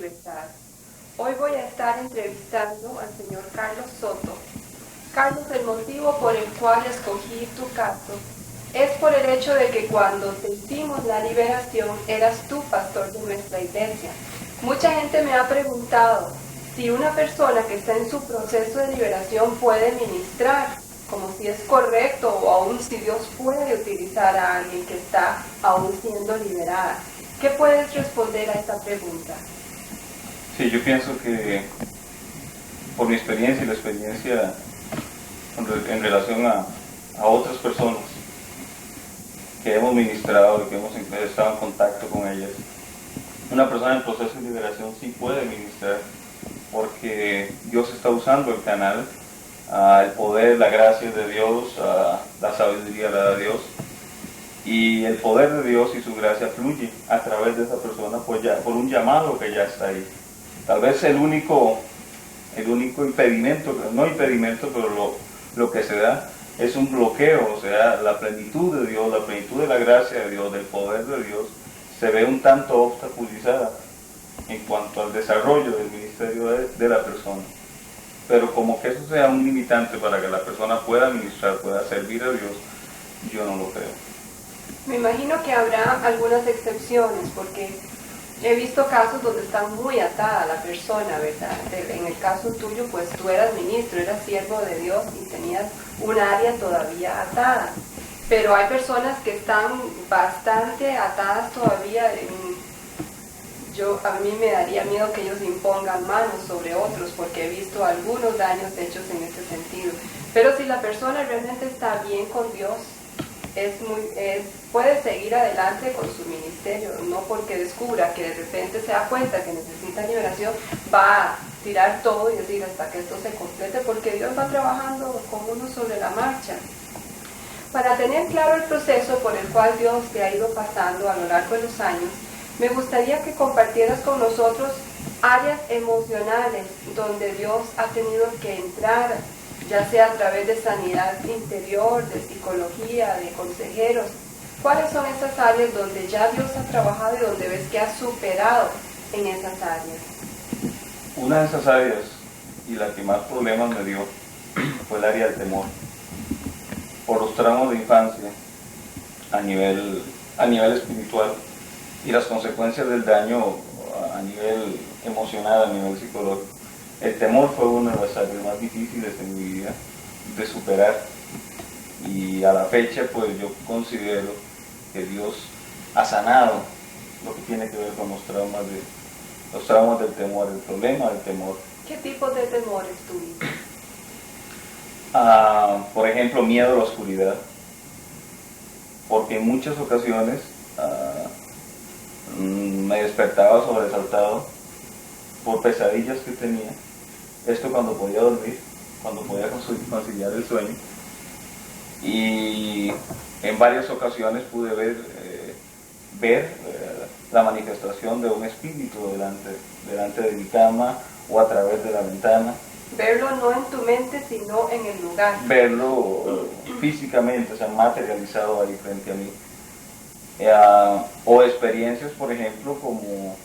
regresar. Hoy voy a estar entrevistando al señor Carlos Soto. Carlos, el motivo por el cual escogí tu caso es por el hecho de que cuando te hicimos la liberación eras tú pastor de nuestra iglesia. Mucha gente me ha preguntado si una persona que está en su proceso de liberación puede ministrar, como si es correcto o aún si Dios puede utilizar a alguien que está aún siendo liberada. ¿Qué puedes responder a esta pregunta? Sí, yo pienso que por mi experiencia y la experiencia en relación a otras personas que hemos ministrado y que hemos estado en contacto con ellas, una persona en proceso de liberación sí puede ministrar porque Dios está usando el canal, el poder, la gracia de Dios, la sabiduría la da Dios, y el poder de Dios y su gracia fluye a través de esa persona pues ya, por un llamado que ya está ahí. Tal vez el único impedimento, no impedimento, pero lo que se da es un bloqueo, o sea, la plenitud de Dios, la plenitud de la gracia de Dios, del poder de Dios, se ve un tanto obstaculizada en cuanto al desarrollo del ministerio de la persona. Pero como que eso sea un limitante para que la persona pueda ministrar, pueda servir a Dios, yo no lo creo. Me imagino que habrá algunas excepciones, porque he visto casos donde está muy atada la persona, ¿verdad? En el caso tuyo, pues tú eras ministro, eras siervo de Dios y tenías un área todavía atada. Pero hay personas que están bastante atadas todavía. A mí me daría miedo que ellos impongan manos sobre otros, porque he visto algunos daños hechos en ese sentido. Pero si la persona realmente está bien con Dios, puede seguir adelante con su ministerio, no porque descubra que de repente se da cuenta que necesita liberación, va a tirar todo y decir hasta que esto se complete, porque Dios va trabajando con uno sobre la marcha. Para tener claro el proceso por el cual Dios te ha ido pasando a lo largo de los años, me gustaría que compartieras con nosotros áreas emocionales donde Dios ha tenido que entrar, ya sea a través de sanidad interior, de psicología, de consejeros. ¿Cuáles son esas áreas donde ya Dios ha trabajado y donde ves que has superado en esas áreas? Una de esas áreas, y la que más problemas me dio, fue el área del temor. Por los traumas de infancia, a nivel espiritual, y las consecuencias del daño a nivel emocional, a nivel psicológico. El temor fue una de las áreas más difíciles en mi vida de superar, y a la fecha pues yo considero que Dios ha sanado lo que tiene que ver con los traumas del temor, el problema del temor. ¿Qué tipo de temores tuviste? Por ejemplo, miedo a la oscuridad, porque en muchas ocasiones me despertaba sobresaltado por pesadillas que tenía. Esto cuando podía dormir, cuando podía conciliar el sueño, y en varias ocasiones pude ver la manifestación de un espíritu delante de mi cama o a través de la ventana. Verlo no en tu mente, sino en el lugar. Verlo físicamente, o sea, materializado ahí frente a mí. O experiencias, por ejemplo, como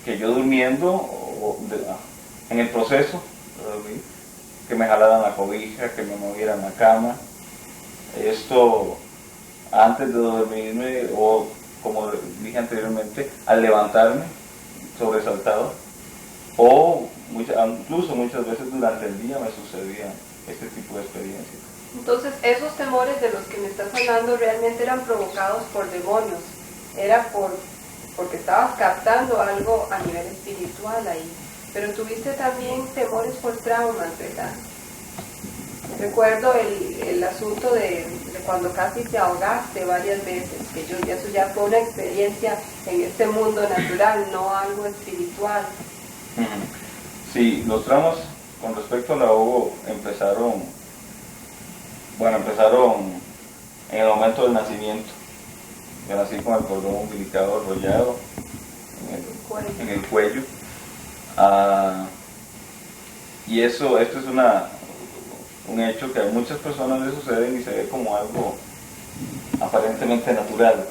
que yo durmiendo, en el proceso de dormir, que me jalaran la cobija, que me movieran la cama. Esto antes de dormirme, o como dije anteriormente, al levantarme sobresaltado, o incluso muchas veces durante el día me sucedía este tipo de experiencias. Entonces, esos temores de los que me estás hablando realmente eran provocados por demonios, era porque estabas captando algo a nivel espiritual ahí, pero tuviste también temores por traumas, ¿verdad? Recuerdo el asunto de cuando casi te ahogaste varias veces, que eso ya fue una experiencia en este mundo natural, no algo espiritual. Sí, los traumas con respecto al ahogo empezaron en el momento del nacimiento. Yo nací con el cordón umbilical enrollado en el cuello. Y esto es un hecho que a muchas personas le sucede y se ve como algo aparentemente natural.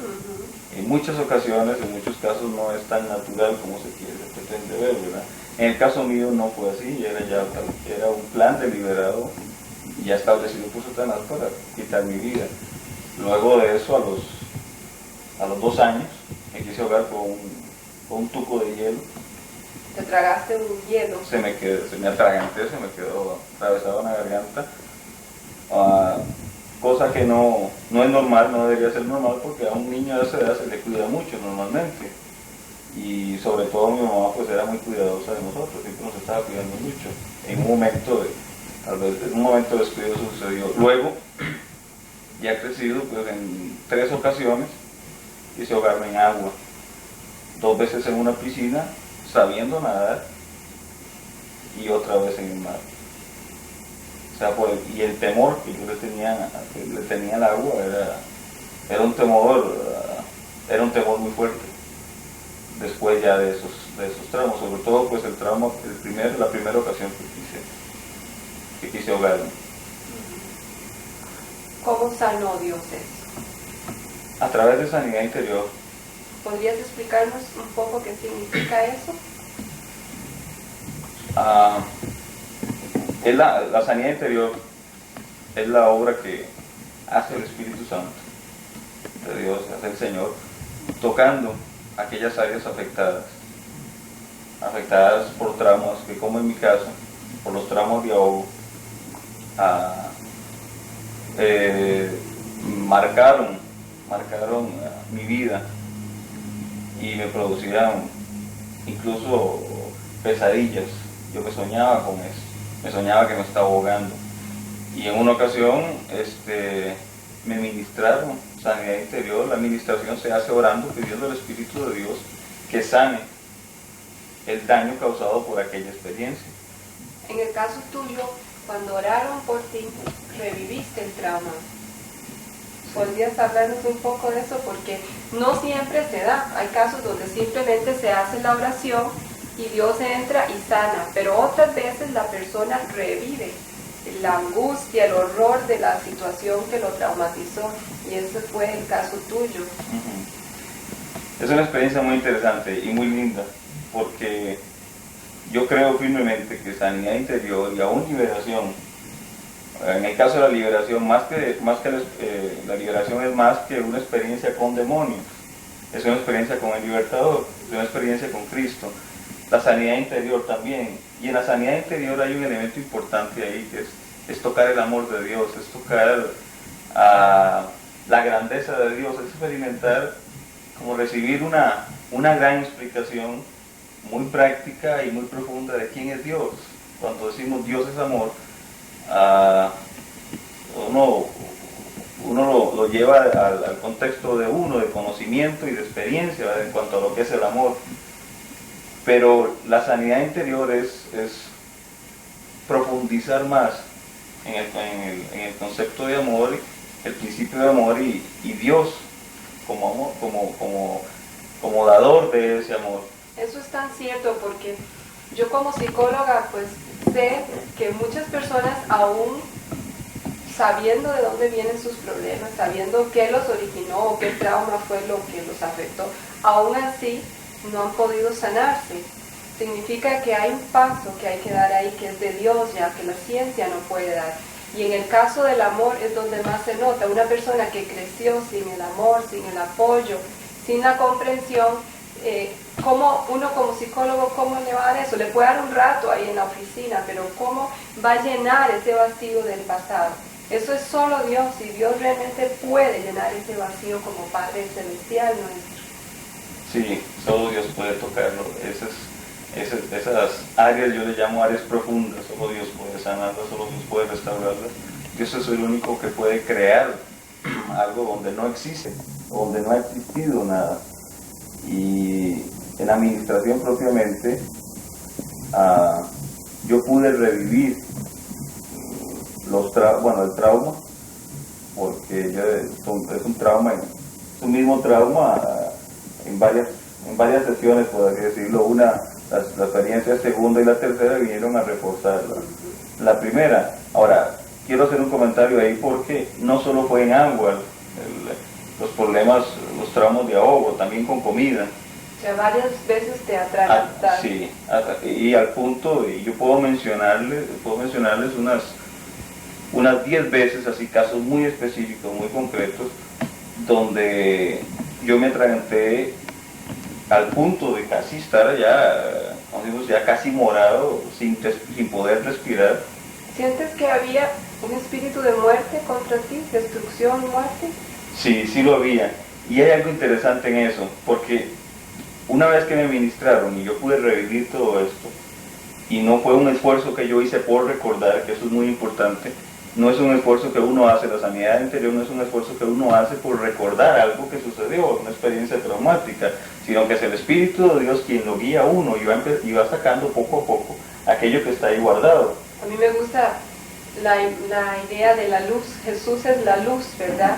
En muchas ocasiones, en muchos casos, no es tan natural como se quiere. pretende ver, ¿verdad? En el caso mío no fue así, era un plan deliberado y ya establecido por Satanás para quitar mi vida. Luego de eso, a los 2 años, me quise ahogar con un tuco de hielo. ¿Te tragaste un hielo? Se me atraganté, se me quedó atravesado en la garganta. Cosa que no es normal, no debería ser normal, porque a un niño de esa edad se le cuida mucho normalmente. Y sobre todo mi mamá pues era muy cuidadosa de nosotros, siempre nos estaba cuidando mucho. En un momento de descuido sucedió. Luego, ya crecido, pues en 3 ocasiones quise ahogarme en agua. 2 veces en una piscina, sabiendo nadar, y otra vez en el mar. O sea, pues, y el temor que yo le tenía al agua era un temor muy fuerte. Después ya de esos traumas, sobre todo pues el trauma, la primera ocasión que quise ahogarme. ¿Cómo sanó Dios eso? A través de sanidad interior. ¿Podrías explicarnos un poco qué significa eso? La sanidad interior es la obra que hace el Espíritu Santo de Dios, hace el Señor, tocando aquellas áreas afectadas por traumas, que como en mi caso, por los traumas de ahogo, marcaron mi vida y me producían incluso pesadillas. Yo me soñaba con eso, me soñaba que me estaba ahogando. Y en una ocasión me ministraron sanidad interior. La administración se hace orando, pidiendo al Espíritu de Dios que sane el daño causado por aquella experiencia. En el caso tuyo, cuando oraron por ti, reviviste el trauma. ¿Podrías hablarnos un poco de eso? Porque no siempre se da. Hay casos donde simplemente se hace la oración y Dios entra y sana, pero otras veces la persona revive la angustia, el horror de la situación que lo traumatizó, y ese fue el caso tuyo. Es una experiencia muy interesante y muy linda, porque yo creo firmemente que sanidad interior y aún liberación, en el caso de la liberación, la liberación es más que una experiencia con demonios, es una experiencia con el libertador, es una experiencia con Cristo. La sanidad interior también, y en la sanidad interior hay un elemento importante ahí, que es tocar el amor de Dios, es tocar la grandeza de Dios, es experimentar, como recibir una gran explicación muy práctica y muy profunda de quién es Dios. Cuando decimos Dios es amor, uno lo lleva al contexto de conocimiento y de experiencia, ¿verdad?, en cuanto a lo que es el amor. Pero la sanidad interior es profundizar más en el concepto de amor, el principio de amor y Dios como amor, como dador de ese amor. Eso es tan cierto, porque yo como psicóloga pues sé que muchas personas, aún sabiendo de dónde vienen sus problemas, sabiendo qué los originó o qué trauma fue lo que los afectó, aún así no han podido sanarse. Significa que hay un paso que hay que dar ahí, que es de Dios, ya que la ciencia no puede dar. Y en el caso del amor es donde más se nota. Una persona que creció sin el amor, sin el apoyo, sin la comprensión, ¿cómo uno como psicólogo, cómo le va a dar eso? Le puede dar un rato ahí en la oficina, pero ¿cómo va a llenar ese vacío del pasado? Eso es solo Dios, y Dios realmente puede llenar ese vacío como Padre Celestial nuestro. Sí, solo Dios puede tocarlo. Esas áreas yo le llamo áreas profundas. Solo Dios puede sanarlas, solo Dios puede restaurarlas. Dios es el único que puede crear algo donde no existe, donde no ha existido nada. Y en la administración propiamente, yo pude revivir el trauma, porque es un trauma, es un mismo trauma en varias sesiones, por así decirlo. La experiencia segunda y la tercera vinieron a reforzarla. La primera, ahora, quiero hacer un comentario ahí, porque no solo fue en agua los problemas, los traumas de ahogo, también con comida. sea, varias veces te atragantaste. Sí, y al punto, y yo puedo mencionarles unas 10 veces, así casos muy específicos, muy concretos, donde yo me atraganté al punto de casi estar allá, como decimos, ya casi morado, sin poder respirar. ¿Sientes que había un espíritu de muerte contra ti, destrucción, muerte? Sí, sí lo había. Y hay algo interesante en eso, porque una vez que me ministraron y yo pude revivir todo esto, y no fue un esfuerzo que yo hice por recordar, que eso es muy importante, no es un esfuerzo que uno hace, la sanidad interior no es un esfuerzo que uno hace por recordar algo que sucedió, una experiencia traumática, sino que es el Espíritu de Dios quien lo guía a uno y va sacando poco a poco aquello que está ahí guardado. A mí me gusta la idea de la luz. Jesús es la luz, ¿verdad?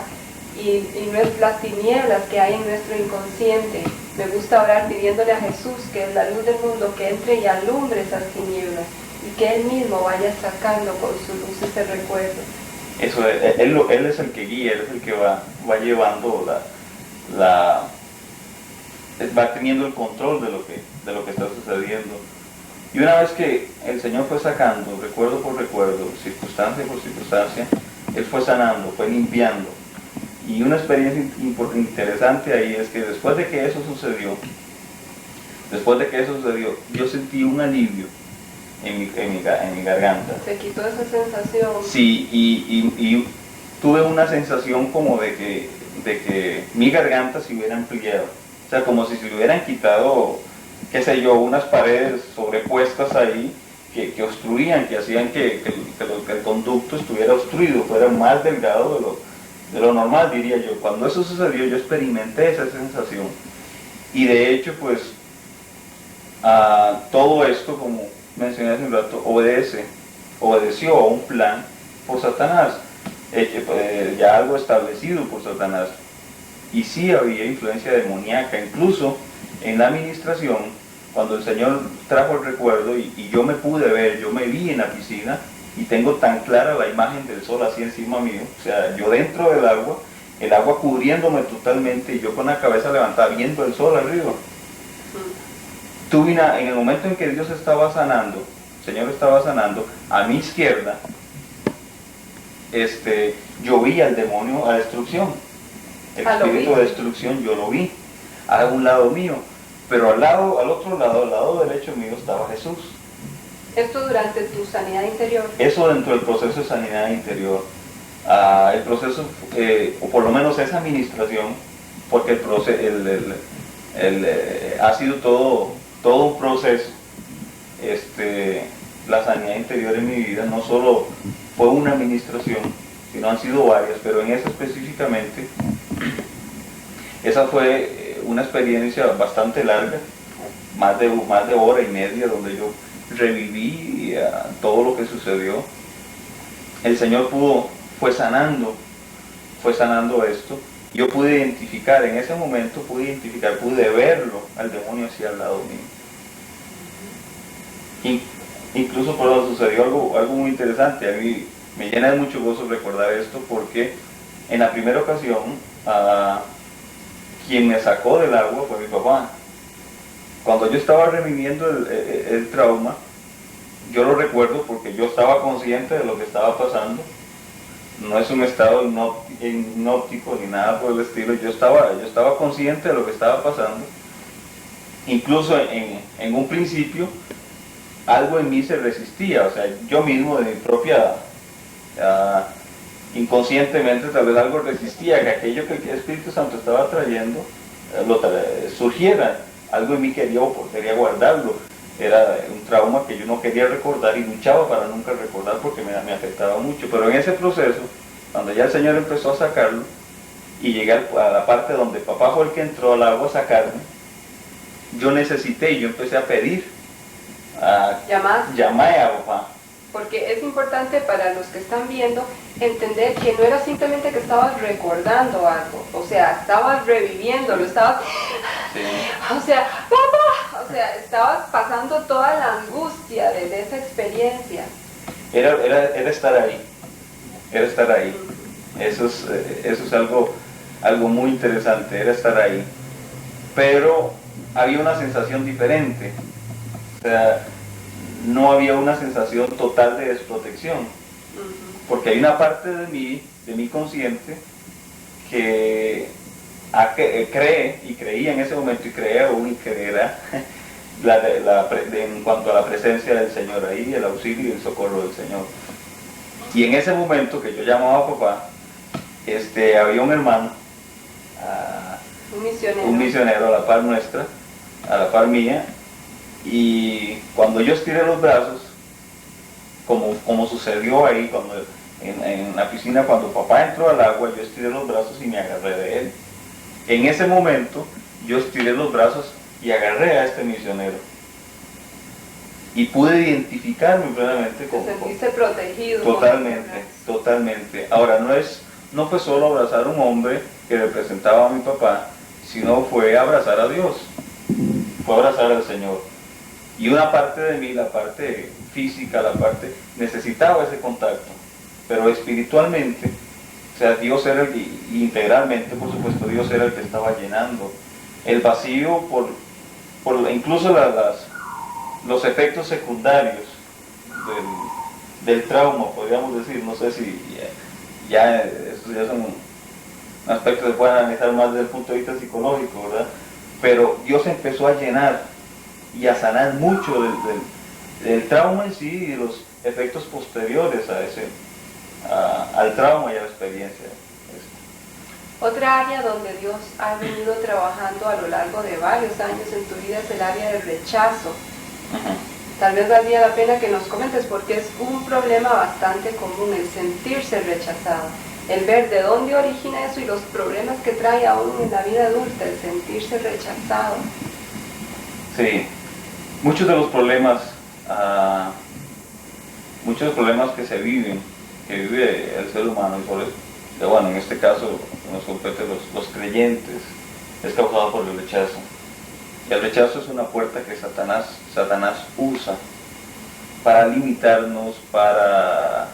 Y no es las tinieblas que hay en nuestro inconsciente. Me gusta orar pidiéndole a Jesús, que es la luz del mundo, que entre y alumbre esas tinieblas y que Él mismo vaya sacando con su luz ese recuerdo. Eso, él es el que guía, Él es el que va llevando va teniendo el control de lo que está sucediendo. Y una vez que el Señor fue sacando, recuerdo por recuerdo, circunstancia por circunstancia, Él fue sanando, fue limpiando. Y una experiencia interesante ahí es que después de que eso sucedió, yo sentí un alivio en mi garganta. Se quitó esa sensación. Sí, y tuve una sensación como de que mi garganta se hubiera ampliado. O sea, como si se le hubieran quitado, qué sé yo, unas paredes sobrepuestas ahí que obstruían, que hacían que el conducto estuviera obstruido, fuera más delgado de lo normal, diría yo. Cuando eso sucedió, yo experimenté esa sensación. Y de hecho, pues, todo esto, como mencioné hace un rato, obedeció a un plan por Satanás, ya algo establecido por Satanás. Y sí había influencia demoníaca, incluso en la administración, cuando el Señor trajo el recuerdo y yo me pude ver, yo me vi en la piscina y tengo tan clara la imagen del sol así encima mío, o sea, yo dentro del agua, el agua cubriéndome totalmente y yo con la cabeza levantada viendo el sol arriba. En el momento en que Dios estaba sanando, el Señor estaba sanando, a mi izquierda, yo vi al demonio a destrucción, el espíritu de destrucción, yo lo vi, a un lado mío, pero al otro lado, al lado derecho mío estaba Jesús. Esto durante tu sanidad interior. Eso dentro del proceso de sanidad interior. El proceso, o por lo menos esa administración, porque el proceso, ha sido todo un proceso. La sanidad interior en mi vida no solo fue una administración, sino han sido varias, pero en esa específicamente, esa fue una experiencia bastante larga, más de hora y media, donde yo reviví todo lo que sucedió. El Señor fue sanando esto. Yo pude identificar, en ese momento pude verlo al demonio hacia al lado mío. Incluso cuando sucedió algo muy interesante, a mí me llena de mucho gozo recordar esto, porque en la primera ocasión quien me sacó del agua fue mi papá. Cuando yo estaba reviviendo el trauma, yo lo recuerdo porque yo estaba consciente de lo que estaba pasando. No es un estado hipnótico ni nada por el estilo. Yo estaba consciente de lo que estaba pasando. Incluso en un principio, algo en mí se resistía. O sea, yo mismo de mi propia, inconscientemente tal vez algo resistía que aquello que el Espíritu Santo estaba trayendo surgiera. Algo en mí quería guardarlo. Era un trauma que yo no quería recordar y luchaba para nunca recordar porque me afectaba mucho. Pero en ese proceso, cuando ya el Señor empezó a sacarlo y llegué a la parte donde papá fue el que entró al agua a sacarme, yo necesité y yo empecé a pedir. Llamé a papá. Porque es importante para los que están viendo entender que no era simplemente que estabas recordando algo, o sea, estabas reviviéndolo, estabas, sí. O sea, papá, o sea, estabas pasando toda la angustia de esa experiencia. Era estar ahí, Eso es algo muy interesante, era estar ahí. Pero había una sensación diferente. O sea, no había una sensación total de desprotección. Porque hay una parte de mi consciente, que cree y creía en ese momento y cree aún y creerá en cuanto a la presencia del Señor ahí, el auxilio y el socorro del Señor. Y en ese momento que yo llamaba a papá, había un hermano, un misionero a la par nuestra, a la par mía, y cuando yo estiré los brazos, como sucedió ahí cuando en la piscina, cuando papá entró al agua, yo estiré los brazos y me agarré de él. En ese momento yo estiré los brazos y agarré a este misionero y pude identificarme plenamente con... Te sentiste protegido. Totalmente. Ahora, no fue solo abrazar a un hombre que representaba a mi papá, sino fue abrazar a Dios, fue abrazar al Señor. Y una parte de mí, la parte física, necesitaba ese contacto, pero espiritualmente, o sea, Dios era y integralmente, por supuesto, Dios era el que estaba llenando el vacío por incluso los efectos secundarios del trauma, podríamos decir. No sé si estos ya son aspectos que se pueden analizar más desde el punto de vista psicológico, ¿verdad? Pero Dios empezó a llenar y a sanar mucho del trauma en sí y de los efectos posteriores al trauma y a la experiencia. Otra área donde Dios ha venido trabajando a lo largo de varios años en tu vida es el área del rechazo. Tal vez valdría la pena que nos comentes, porque es un problema bastante común el sentirse rechazado, el ver de dónde origina eso y los problemas que trae aún en la vida adulta, el sentirse rechazado. Sí, muchos de los problemas que vive el ser humano, y sobre bueno, en este caso nos compete los creyentes, es causado por el rechazo. Y el rechazo es una puerta que Satanás usa para limitarnos, para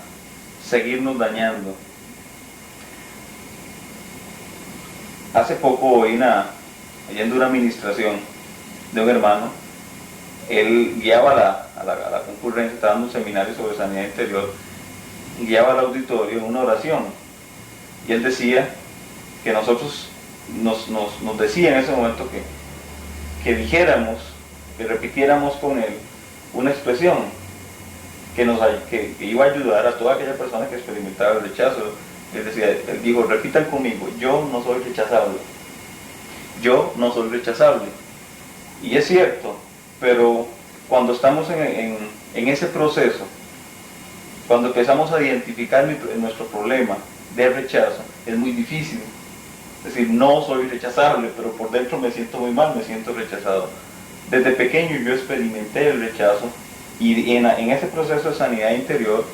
seguirnos dañando. Hace poco oyendo una administración de un hermano. Él guiaba a la concurrencia, estaba dando un seminario sobre sanidad interior, guiaba al auditorio en una oración. Y él decía que nosotros nos decía en ese momento que dijéramos, que repitiéramos con él una expresión que iba a ayudar a toda aquella persona que experimentaba el rechazo. Él decía, él dijo, repitan conmigo, yo no soy rechazable. Yo no soy rechazable. Y es cierto, pero cuando estamos en ese proceso, cuando empezamos a identificar nuestro problema de rechazo, es muy difícil. Es decir, no soy rechazable, pero por dentro me siento muy mal, me siento rechazado. Desde pequeño yo experimenté el rechazo y en ese proceso de sanidad interior,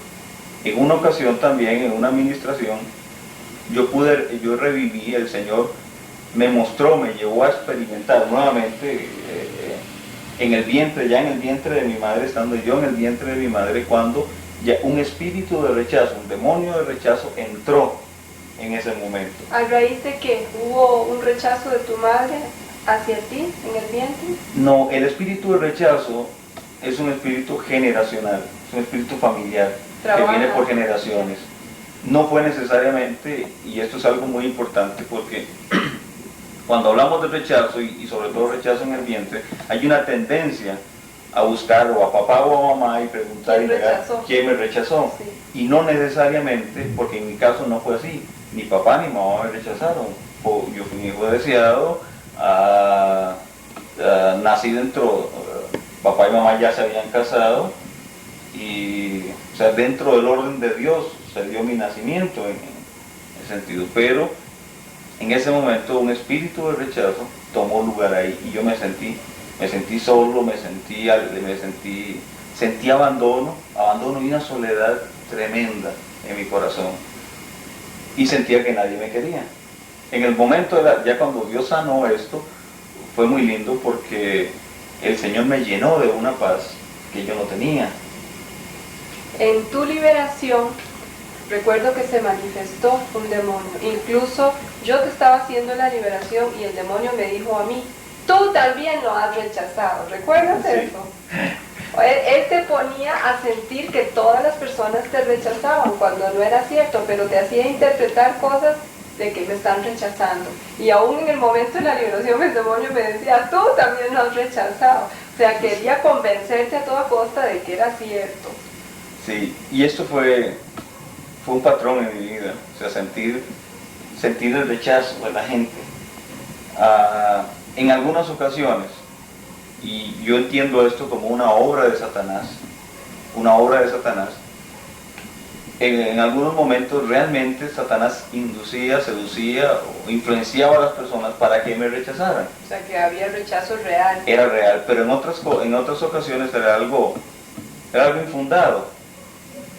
en una ocasión también, en una administración, yo reviví, el Señor me llevó a experimentar nuevamente en el vientre de mi madre, estando yo en el vientre de mi madre, cuando ya un espíritu de rechazo, un demonio de rechazo entró en ese momento. ¿A raíz de que hubo un rechazo de tu madre hacia ti en el vientre? No, el espíritu de rechazo es un espíritu generacional, es un espíritu familiar, que viene por generaciones. No fue necesariamente, y esto es algo muy importante porque cuando hablamos de rechazo y sobre todo rechazo en el vientre, hay una tendencia a buscar o a papá o a mamá y preguntar quién me rechazó. Sí. Y no necesariamente, porque en mi caso no fue así, ni papá ni mamá me rechazaron. Yo fui un hijo deseado, nací dentro, papá y mamá ya se habían casado, y o sea, dentro del orden de Dios se dio mi nacimiento en ese sentido, pero en ese momento un espíritu de rechazo tomó lugar ahí y yo me sentí solo, sentí abandono y una soledad tremenda en mi corazón, y sentía que nadie me quería. En el momento, ya cuando Dios sanó esto, fue muy lindo porque el Señor me llenó de una paz que yo no tenía. En tu liberación, recuerdo que se manifestó un demonio. Incluso yo te estaba haciendo la liberación y el demonio me dijo a mí, tú también lo has rechazado. ¿Recuerdas eso? Él te ponía a sentir que todas las personas te rechazaban cuando no era cierto, pero te hacía interpretar cosas de que me están rechazando. Y aún en el momento de la liberación el demonio me decía, tú también lo has rechazado. O sea, quería convencerte a toda costa de que era cierto. Sí, y esto fue un patrón en mi vida, o sea, sentir el rechazo de la gente. En algunas ocasiones, y yo entiendo esto como una obra de Satanás, en algunos momentos realmente Satanás inducía, seducía o influenciaba a las personas para que me rechazaran. O sea, que había rechazo real. Era real, pero en otras ocasiones era algo infundado.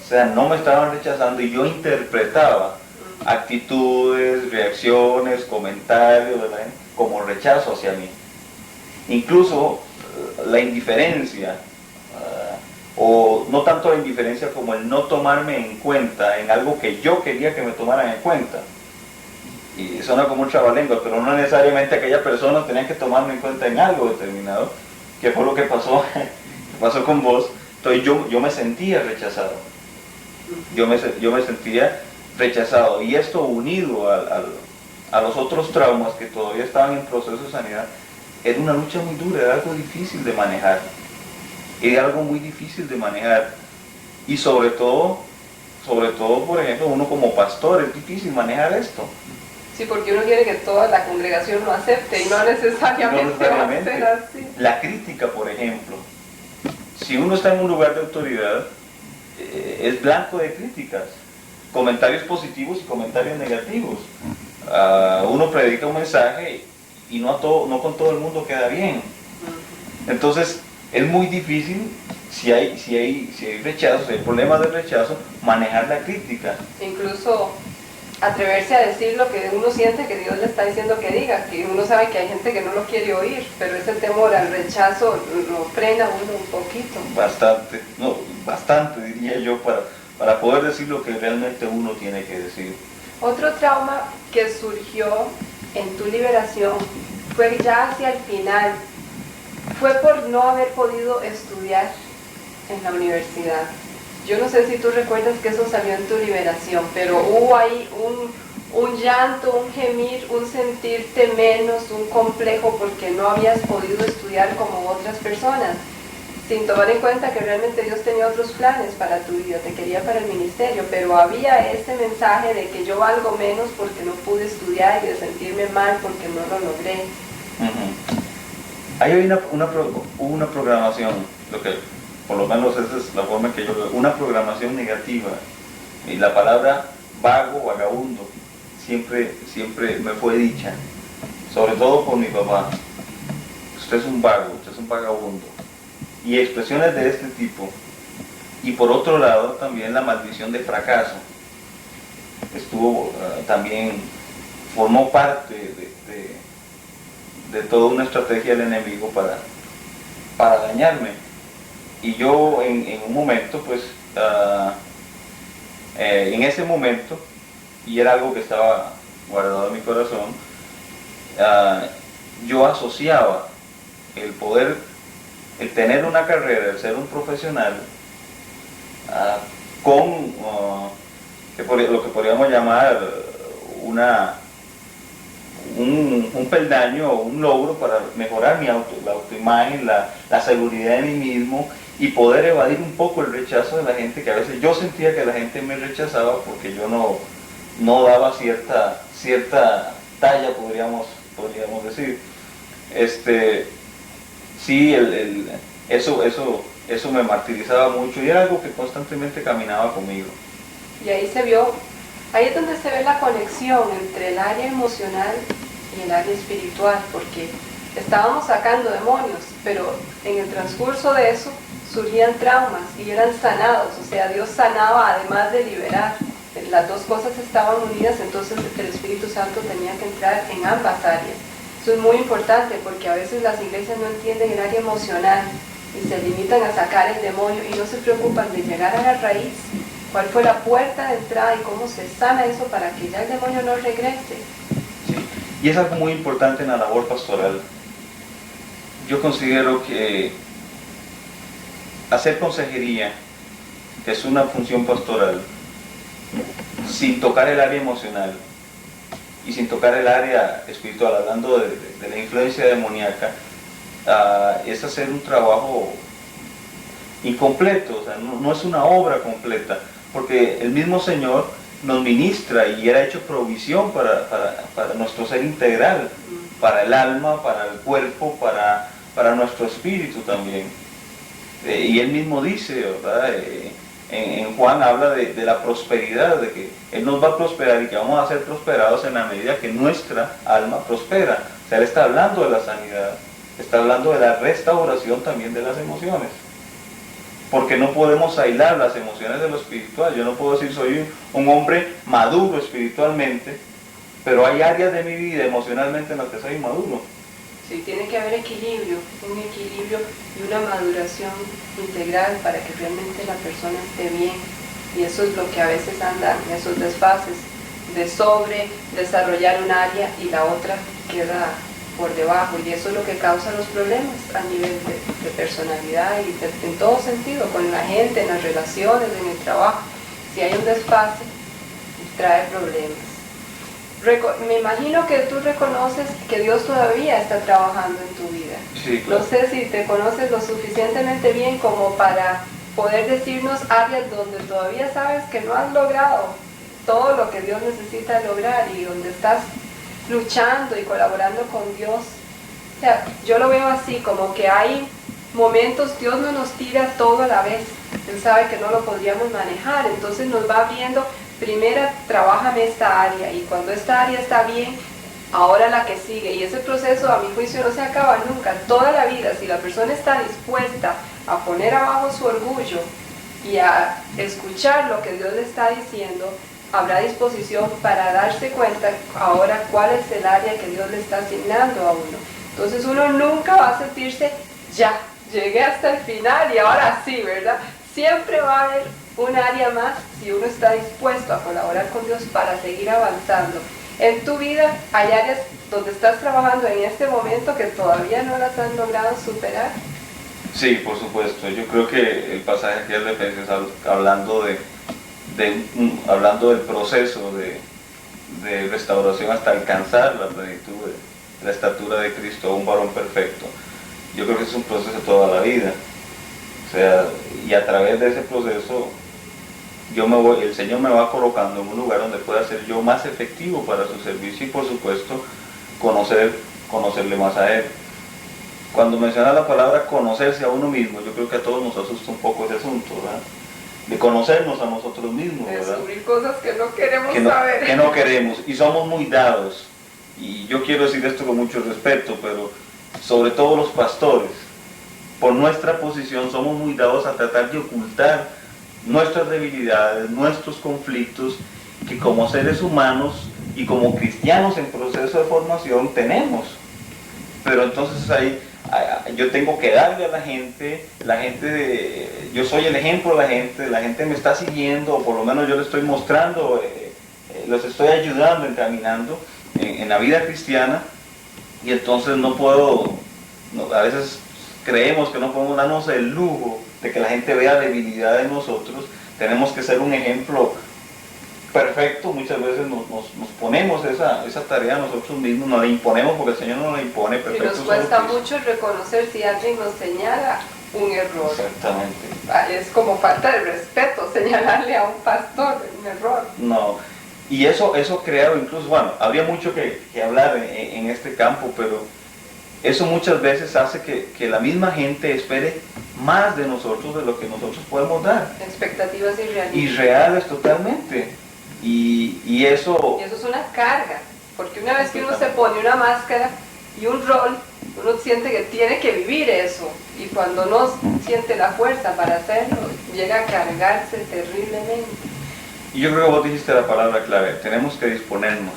O sea, no me estaban rechazando y yo interpretaba actitudes, reacciones, comentarios de la gente como rechazo hacia mí. Incluso la indiferencia, o no tanto la indiferencia como el no tomarme en cuenta en algo que yo quería que me tomaran en cuenta. Y suena como un trabalengua, pero no necesariamente aquella persona tenía que tomarme en cuenta en algo determinado, que fue lo que pasó con vos. Entonces yo me sentía rechazado. Yo me sentía rechazado. Y esto unido a los otros traumas que todavía estaban en proceso de sanidad, era una lucha muy dura, era algo difícil de manejar. Era algo muy difícil de manejar. Y sobre todo, por ejemplo, uno como pastor, es difícil manejar esto. Sí, porque uno quiere que toda la congregación lo acepte y no necesariamente va a ser así. La crítica, por ejemplo. Si uno está en un lugar de autoridad, es blanco de críticas. Comentarios positivos y comentarios negativos. Uno predica un mensaje y no con todo el mundo queda bien. Entonces, es muy difícil, si hay rechazo, si hay problemas de rechazo, manejar la crítica. Incluso atreverse a decir lo que uno siente que Dios le está diciendo que diga, que uno sabe que hay gente que no lo quiere oír, pero ese temor al rechazo lo frena a uno un poquito. Bastante diría yo, para poder decir lo que realmente uno tiene que decir. Otro trauma que surgió en tu liberación fue ya hacia el final, fue por no haber podido estudiar en la universidad. Yo no sé si tú recuerdas que eso salió en tu liberación, pero hubo ahí un llanto, un gemir, un sentirte menos, un complejo porque no habías podido estudiar como otras personas, sin tomar en cuenta que realmente Dios tenía otros planes para tu vida, te quería para el ministerio, pero había ese mensaje de que yo valgo menos porque no pude estudiar y de sentirme mal porque no lo logré. Ahí hay una programación, lo que por lo menos esa es la forma que yo veo, una programación negativa. Y la palabra vago, vagabundo, siempre me fue dicha, sobre todo por mi papá. Usted es un vago, usted es un vagabundo. Y expresiones de este tipo. Y por otro lado también la maldición de fracaso. También formó parte de toda una estrategia del enemigo para dañarme. Y yo en un momento, pues, en ese momento, y era algo que estaba guardado en mi corazón, yo asociaba el tener una carrera, el ser un profesional, con lo que podríamos llamar un peldaño o un logro para mejorar la autoimagen, la seguridad de mí mismo y poder evadir un poco el rechazo de la gente, que a veces yo sentía que la gente me rechazaba porque yo no daba cierta talla, podríamos decir. Sí, eso me martirizaba mucho y era algo que constantemente caminaba conmigo. Y ahí es donde se ve la conexión entre el área emocional y el área espiritual, porque estábamos sacando demonios, pero en el transcurso de eso surgían traumas y eran sanados, o sea, Dios sanaba además de liberar. Las dos cosas estaban unidas, entonces el Espíritu Santo tenía que entrar en ambas áreas. Eso es muy importante porque a veces las iglesias no entienden el área emocional y se limitan a sacar el demonio y no se preocupan de llegar a la raíz, cuál fue la puerta de entrada y cómo se sana eso para que ya el demonio no regrese. Sí. Y es algo muy importante en la labor pastoral. yo considero que hacer consejería, que es una función pastoral, sin tocar el área emocional y sin tocar el área espiritual, hablando de la influencia demoníaca, es hacer un trabajo incompleto, o sea, no es una obra completa, porque el mismo Señor nos ministra y Él ha hecho provisión para nuestro ser integral, para el alma, para el cuerpo, para nuestro espíritu también. Y Él mismo dice, ¿verdad? En Juan habla de la prosperidad, de que Él nos va a prosperar y que vamos a ser prosperados en la medida que nuestra alma prospera. O sea, Él está hablando de la sanidad, está hablando de la restauración también de las emociones. Porque no podemos aislar las emociones de lo espiritual. Yo no puedo decir soy un hombre maduro espiritualmente, pero hay áreas de mi vida emocionalmente en las que soy inmaduro. Sí, tiene que haber equilibrio, un equilibrio y una maduración integral para que realmente la persona esté bien. Y eso es lo que a veces andan, esos desfases de sobre desarrollar un área y la otra queda por debajo, y eso es lo que causa los problemas a nivel de personalidad y en todo sentido, con la gente, en las relaciones, en el trabajo. Si hay un desfase, trae problemas. Me imagino que tú reconoces que Dios todavía está trabajando en tu vida. Sí, claro. No sé si te conoces lo suficientemente bien como para poder decirnos áreas donde todavía sabes que no has logrado todo lo que Dios necesita lograr y donde estás luchando y colaborando con Dios. O sea, yo lo veo así, como que hay momentos, Dios no nos tira todo a la vez. Él sabe que no lo podríamos manejar, entonces nos va viendo, primero trabájame esta área, y cuando esta área está bien, ahora la que sigue. Y ese proceso, a mi juicio, no se acaba nunca, toda la vida. Si la persona está dispuesta a poner abajo su orgullo y a escuchar lo que Dios le está diciendo, habrá disposición para darse cuenta ahora cuál es el área que Dios le está asignando a uno. Entonces uno nunca va a sentirse, ya, llegué hasta el final y ahora sí, ¿verdad? Siempre va a haber un área más si uno está dispuesto a colaborar con Dios para seguir avanzando. En tu vida hay áreas donde estás trabajando en este momento que todavía no las has logrado superar. Sí, por supuesto. Yo creo que el pasaje aquí de Efesios hablando hablando del proceso de restauración hasta alcanzar la plenitud de la estatura de Cristo, un varón perfecto. Yo creo que es un proceso de toda la vida. O sea, y a través de ese proceso el Señor me va colocando en un lugar donde pueda ser yo más efectivo para su servicio y, por supuesto, conocerle más a Él. Cuando menciona la palabra conocerse a uno mismo, yo creo que a todos nos asusta un poco ese asunto, ¿verdad? De conocernos a nosotros mismos, ¿verdad? Descubrir cosas que no queremos saber. Que no queremos, y somos muy dados. Y yo quiero decir esto con mucho respeto, pero sobre todo los pastores, por nuestra posición somos muy dados a tratar de ocultar nuestras debilidades, nuestros conflictos, que como seres humanos y como cristianos en proceso de formación tenemos. Pero entonces ahí yo tengo que darle a la gente, yo soy el ejemplo de la gente me está siguiendo, o por lo menos yo les estoy mostrando, los estoy ayudando, encaminando en la vida cristiana, y entonces a veces creemos que no podemos darnos el lujo de que la gente vea debilidad en nosotros. Tenemos que ser un ejemplo perfecto. Muchas veces nos ponemos esa tarea a nosotros mismos, nos la imponemos porque el Señor nos la impone. Perfecto. Y nos cuesta mucho reconocer si alguien nos señala un error. Exactamente. Es como falta de respeto señalarle a un pastor un error. No, y eso crea, incluso, bueno, habría mucho que hablar en este campo, pero eso muchas veces hace que la misma gente espere más de nosotros de lo que nosotros podemos dar. Expectativas irreales. Irreales totalmente. Y eso... Y eso es una carga, porque una vez que uno se pone una máscara y un rol, uno siente que tiene que vivir eso, y cuando no siente la fuerza para hacerlo, llega a cargarse terriblemente. Y yo creo que vos dijiste la palabra clave, tenemos que disponernos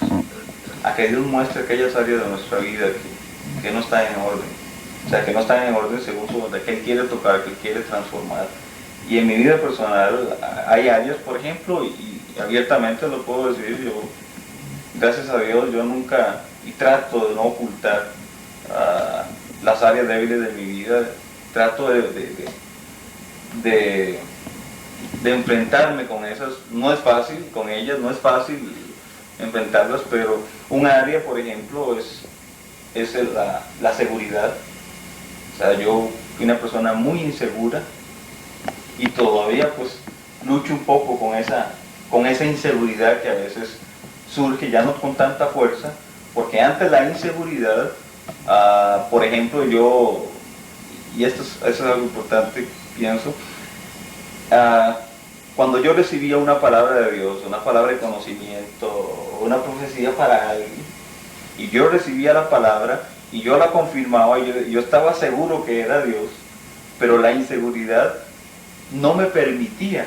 a que Dios muestre aquellas áreas de nuestra vida que no están en orden, o sea, que no están en orden según su voluntad, que Él quiere tocar, que Él quiere transformar. Y en mi vida personal hay áreas, por ejemplo, y abiertamente lo puedo decir, yo, gracias a Dios, yo nunca, y trato de no ocultar las áreas débiles de mi vida, trato de enfrentarme con esas. No es fácil con ellas, no es fácil enfrentarlas, pero un área, por ejemplo, es la seguridad. O sea, yo fui una persona muy insegura y todavía pues lucho un poco con esa inseguridad que a veces surge, ya no con tanta fuerza, porque antes la inseguridad, por ejemplo, y esto es algo importante, pienso, cuando yo recibía una palabra de Dios, una palabra de conocimiento, una profecía para alguien, y yo recibía la palabra y yo la confirmaba, yo estaba seguro que era Dios, pero la inseguridad no me permitía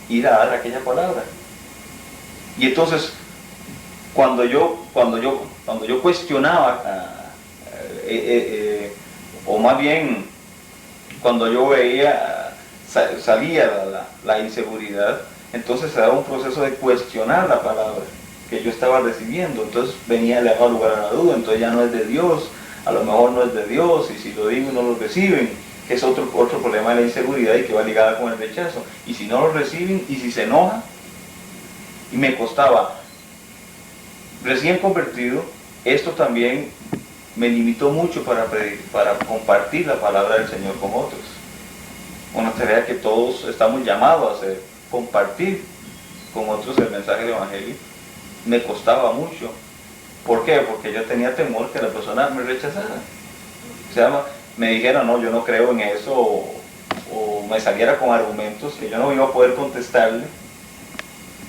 ir a dar aquella palabra. Y entonces, cuando yo cuestionaba, o más bien cuando yo veía, salía la inseguridad, entonces se daba un proceso de cuestionar la palabra que yo estaba recibiendo. Entonces le daba lugar a la duda, entonces ya no es de Dios, a lo mejor no es de Dios, y si lo digo no lo reciben, que es otro problema de la inseguridad y que va ligada con el rechazo. Y si no lo reciben, y si se enoja, y me costaba, recién convertido, esto también me limitó mucho para compartir la palabra del Señor con otros. Una tarea que todos estamos llamados a hacer, compartir con otros el mensaje del Evangelio. Me costaba mucho. ¿Por qué? Porque yo tenía temor que la persona me rechazara. O sea, me dijera, no, yo no creo en eso, o me saliera con argumentos que yo no iba a poder contestarle.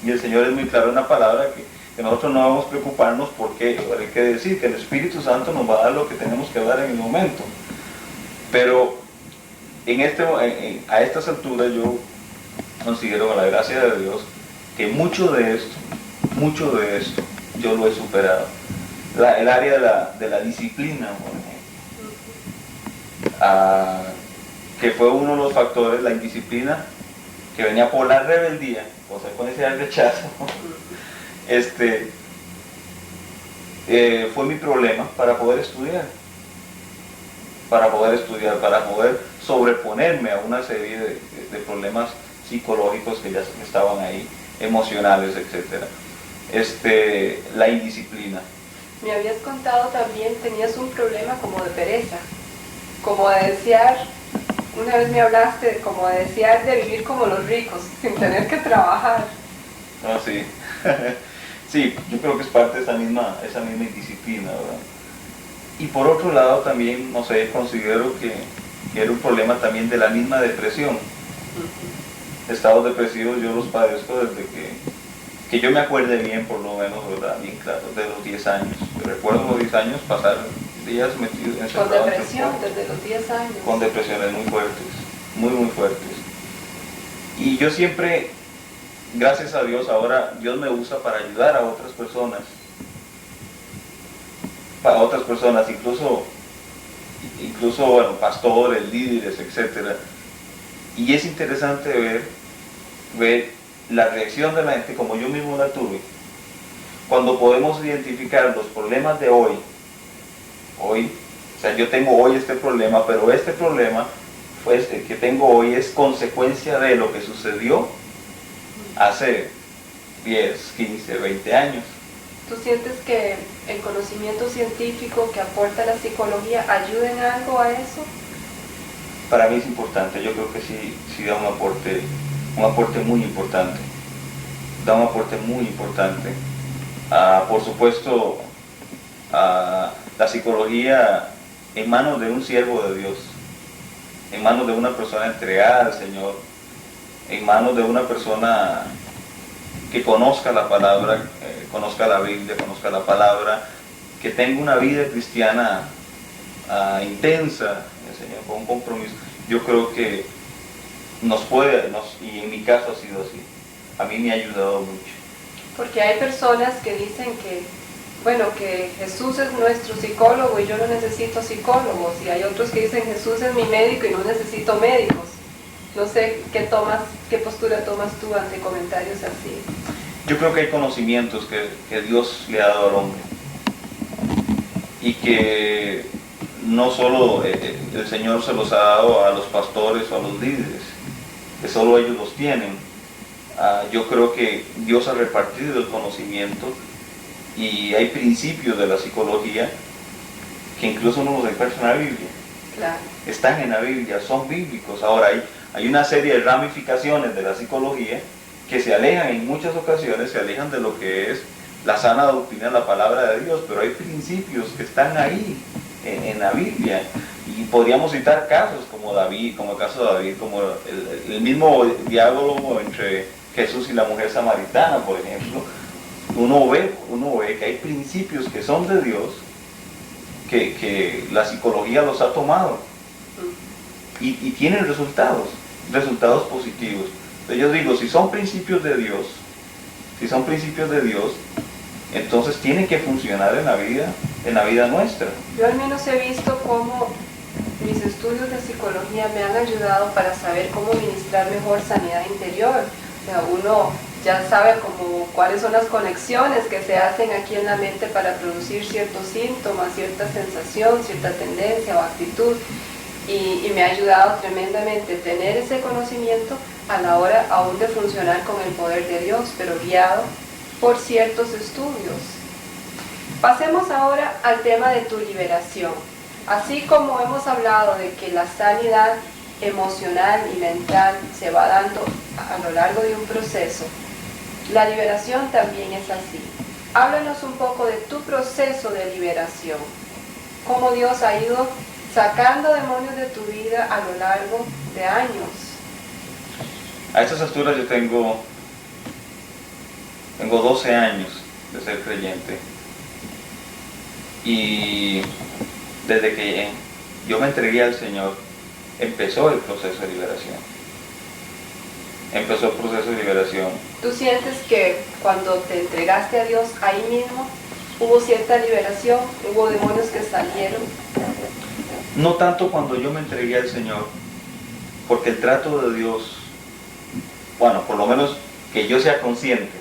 Y el Señor es muy claro en la palabra que nosotros no debemos preocuparnos, porque hay que decir que el Espíritu Santo nos va a dar lo que tenemos que dar en el momento. Pero a estas alturas yo considero, con la gracia de Dios, que mucho de esto yo lo he superado. El área de la disciplina, por ejemplo, que fue uno de los factores, la indisciplina, que venía por la rebeldía, consecuencia del rechazo, fue mi problema para poder estudiar, para poder sobreponerme a una serie de problemas psicológicos que ya estaban ahí, emocionales, etc. La indisciplina. Me habías contado también, tenías un problema como de pereza, como de desear, una vez me hablaste, como de desear de vivir como los ricos, sin tener que trabajar. Ah, sí. Sí, yo creo que es parte de esa misma indisciplina, ¿verdad? Y por otro lado también, no sé, considero que era un problema también de la misma depresión. Estados depresivos yo los padezco desde que yo me acuerde bien, por lo menos, ¿verdad? Bien claro, de los 10 años. Yo recuerdo los 10 años pasar días metidos en con depresión desde los 10 años. Con depresiones muy fuertes, muy fuertes. Y yo siempre, gracias a Dios, ahora Dios me usa para ayudar a otras personas. Incluso bueno, pastores, líderes, etc. Y es interesante ver la reacción de la gente, como yo mismo la tuve, cuando podemos identificar los problemas de hoy. O sea, yo tengo hoy este problema, pero este problema pues, el que tengo hoy es consecuencia de lo que sucedió hace 10, 15, 20 años. ¿Tú sientes que el conocimiento científico que aporta la psicología ayuda en algo a eso? Para mí es importante, yo creo que sí da un aporte muy importante. Da un aporte muy importante. Por supuesto, la psicología en manos de un siervo de Dios, en manos de una persona entregada al Señor, en manos de una persona que conozca la palabra, conozca la Biblia, conozca la palabra, que tenga una vida cristiana intensa, Señor, con un compromiso. Yo creo que y en mi caso ha sido así, a mí me ha ayudado mucho. Porque hay personas que dicen que, bueno, que Jesús es nuestro psicólogo y yo no necesito psicólogos, y hay otros que dicen Jesús es mi médico y no necesito médicos. No sé qué postura tomas tú ante comentarios así. Yo creo que hay conocimientos que Dios le ha dado al hombre y que no solo el Señor se los ha dado a los pastores o a los líderes, que solo ellos los tienen. Yo creo que Dios ha repartido el conocimiento y hay principios de la psicología que incluso no los encuentra en la Biblia. Claro. Están en la Biblia, son bíblicos. Ahora hay una serie de ramificaciones de la psicología que se alejan en muchas ocasiones, se alejan de lo que es la sana doctrina de la palabra de Dios, pero hay principios que están ahí en la Biblia. Y podríamos citar casos como David, como el caso de David, como el mismo diálogo entre Jesús y la mujer samaritana, por ejemplo. Uno ve que hay principios que son de Dios, que la psicología los ha tomado y tienen resultados positivos. Entonces yo digo, si son principios de Dios, entonces tienen que funcionar en la vida nuestra. Yo al menos he visto cómo mis estudios de psicología me han ayudado para saber cómo ministrar mejor sanidad interior. O sea, uno ya sabe como cuáles son las conexiones que se hacen aquí en la mente para producir ciertos síntomas, cierta sensación, cierta tendencia o actitud. Y me ha ayudado tremendamente tener ese conocimiento a la hora aún de funcionar con el poder de Dios, pero guiado por ciertos estudios. Pasemos ahora al tema de tu liberación. Así como hemos hablado de que la sanidad emocional y mental se va dando a lo largo de un proceso, la liberación también es así. Háblanos un poco de tu proceso de liberación, cómo Dios ha ido sacando demonios de tu vida a lo largo de años. A estas alturas yo tengo 12 años de ser creyente. Y desde que yo me entregué al Señor, empezó el proceso de liberación. ¿Tú sientes que cuando te entregaste a Dios, ahí mismo hubo cierta liberación, hubo demonios que salieron? No tanto cuando yo me entregué al Señor, porque el trato de Dios, bueno, por lo menos que yo sea consciente.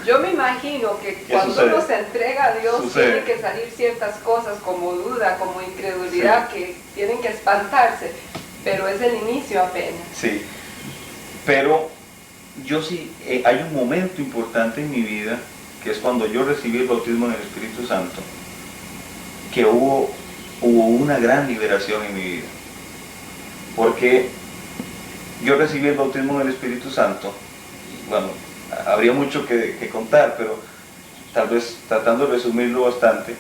Yo me imagino que cuando uno se entrega a Dios tienen que salir ciertas cosas como duda, como incredulidad, que tienen que espantarse, pero es el inicio apenas. Sí, pero yo sí, hay un momento importante en mi vida, que es cuando yo recibí el bautismo en el Espíritu Santo, que hubo una gran liberación en mi vida, porque yo recibí el bautismo en el Espíritu Santo, y bueno, habría mucho que contar, pero tal vez tratando de resumirlo bastante,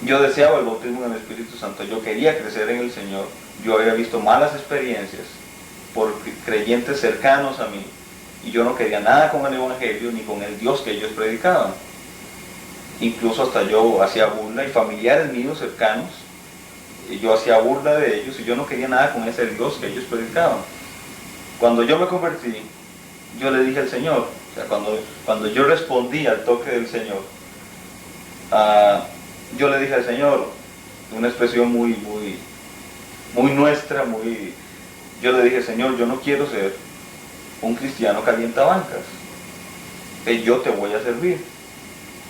yo deseaba el bautismo en el Espíritu Santo, yo quería crecer en el Señor, yo había visto malas experiencias por creyentes cercanos a mí, y yo no quería nada con el Evangelio ni con el Dios que ellos predicaban. Incluso hasta yo hacía burla, y familiares míos cercanos, yo hacía burla de ellos, y yo no quería nada con ese Dios que ellos predicaban. Cuando yo me convertí, yo le dije al Señor, o sea, cuando yo respondí al toque del Señor, yo le dije al Señor, una expresión muy nuestra, yo le dije, Señor, yo no quiero ser un cristiano calientabancas, que yo te voy a servir,